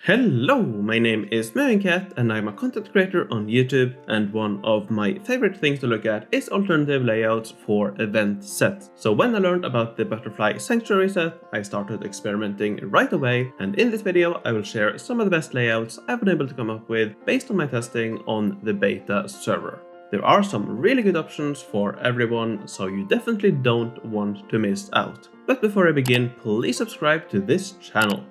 Hello, my name is Movingcat and I'm a content creator on YouTube, and one of my favorite things to look at is alternative layouts for event sets. So when I learned about the Butterfly Sanctuary set, I started experimenting right away, and in this video I will share some of the best layouts I've been able to come up with based on my testing on the beta server. There are some really good options for everyone, so you definitely don't want to miss out. But before I begin, please subscribe to this channel.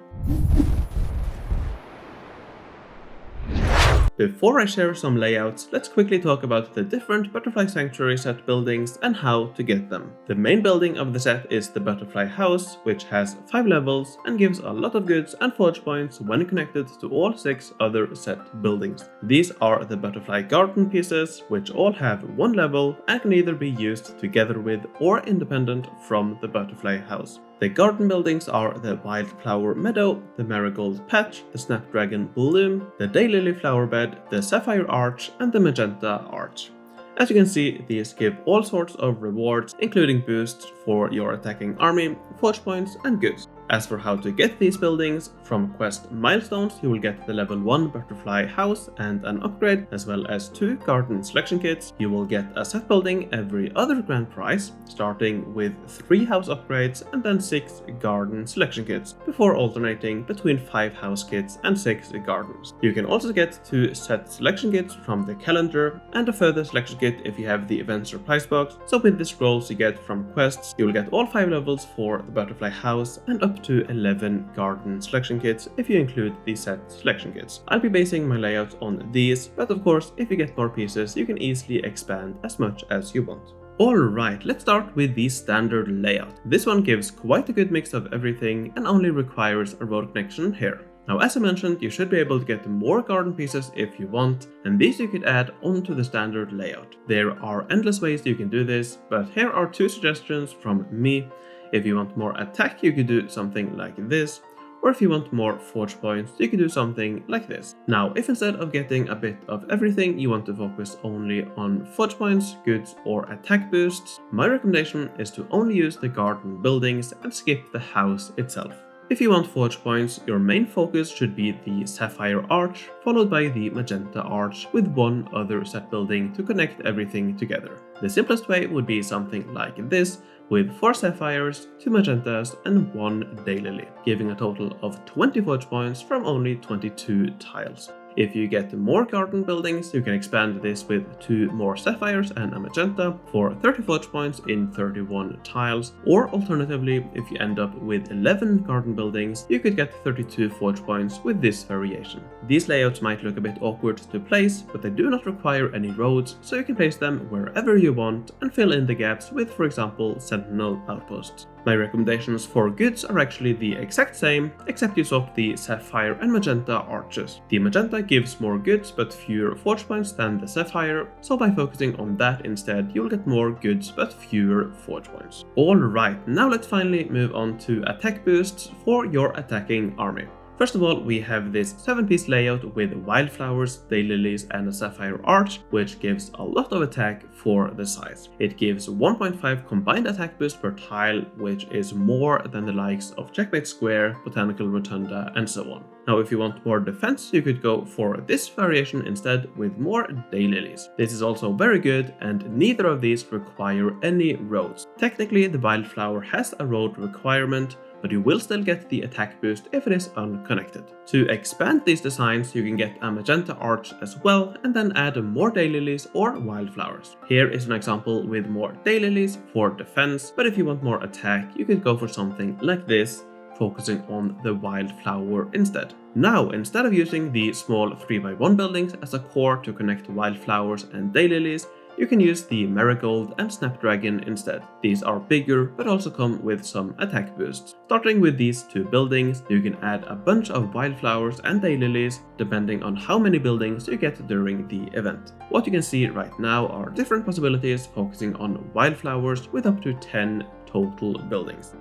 Before I share some layouts, let's quickly talk about the different Butterfly Sanctuary set buildings and how to get them. The main building of the set is the Butterfly House, which has 5 levels and gives a lot of goods and forge points when connected to all 6 other set buildings. These are the Butterfly Garden pieces, which all have 1 level and can either be used together with or independent from the Butterfly House. The garden buildings are the Wildflower Meadow, the Marigold Patch, the Snapdragon Bloom, the Daylily Flower Bed, the Sapphire Arch, and the Magenta Arch. As you can see, these give all sorts of rewards, including boosts for your attacking army, forge points, and goods. As for how to get these buildings, from quest milestones you will get the level 1 Butterfly House and an upgrade, as well as 2 garden selection kits. You will get a set building every other grand prize, starting with 3 house upgrades and then 6 garden selection kits, before alternating between 5 house kits and 6 gardens. You can also get 2 set selection kits from the calendar and a further selection kit if you have the event surprise box. So with the scrolls you get from quests, you will get all 5 levels for the Butterfly House and up to 11 garden selection kits if you include the set selection kits. I'll be basing my layout on these, but of course if you get more pieces you can easily expand as much as you want. Alright, let's start with the standard layout. This one gives quite a good mix of everything and only requires a road connection here. Now, as I mentioned, you should be able to get more garden pieces if you want, and these you could add onto the standard layout. There are endless ways you can do this, but here are 2 suggestions from me. If you want more attack, you could do something like this, or if you want more forge points, you could do something like this. Now, if instead of getting a bit of everything, you want to focus only on forge points, goods, or attack boosts, my recommendation is to only use the garden buildings and skip the house itself. If you want forge points, your main focus should be the Sapphire Arch, followed by the Magenta Arch with 1 other set building to connect everything together. The simplest way would be something like this, with 4 Sapphires, 2 Magentas, and 1 Daylily, giving a total of 20 forge points from only 22 tiles. If you get more garden buildings, you can expand this with 2 more Sapphires and a Magenta for 30 forge points in 31 tiles, or alternatively, if you end up with 11 garden buildings, you could get 32 forge points with this variation. These layouts might look a bit awkward to place, but they do not require any roads, so you can place them wherever you want and fill in the gaps with, for example, sentinel outposts. My recommendations for goods are actually the exact same, except you swap the Sapphire and Magenta arches. The Magenta gives more goods but fewer forge points than the Sapphire, so by focusing on that instead, you will get more goods but fewer forge points. Alright, now let's finally move on to attack boosts for your attacking army. First of all, we have this 7-piece layout with wildflowers, daylilies, and a sapphire arch, which gives a lot of attack for the size. It gives 1.5 combined attack boost per tile, which is more than the likes of Checkmate Square, Botanical Rotunda, and so on. Now, if you want more defense, you could go for this variation instead with more daylilies. This is also very good, and neither of these require any roads. Technically, the wildflower has a road requirement, but you will still get the attack boost if it is unconnected. To expand these designs, you can get a Magenta Arch as well, and then add more daylilies or wildflowers. Here is an example with more daylilies for defense, but if you want more attack, you could go for something like this, focusing on the wildflower instead. Now, instead of using the small 3x1 buildings as a core to connect wildflowers and daylilies, you can use the Marigold and Snapdragon instead. These are bigger but also come with some attack boosts. Starting with these 2 buildings, you can add a bunch of wildflowers and daylilies depending on how many buildings you get during the event. What you can see right now are different possibilities focusing on wildflowers with up to 10 total buildings.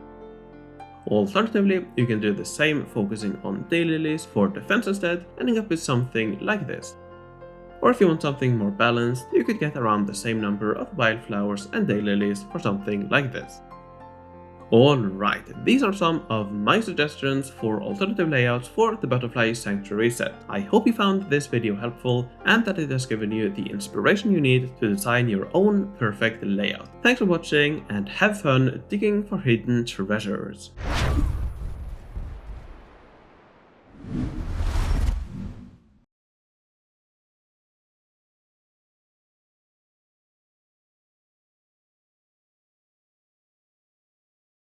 Alternatively, you can do the same focusing on daylilies for defense instead, ending up with something like this. Or if you want something more balanced, you could get around the same number of wildflowers and daylilies for something like this. Alright, these are some of my suggestions for alternative layouts for the Butterfly Sanctuary set. I hope you found this video helpful and that it has given you the inspiration you need to design your own perfect layout. Thanks for watching and have fun digging for hidden treasures.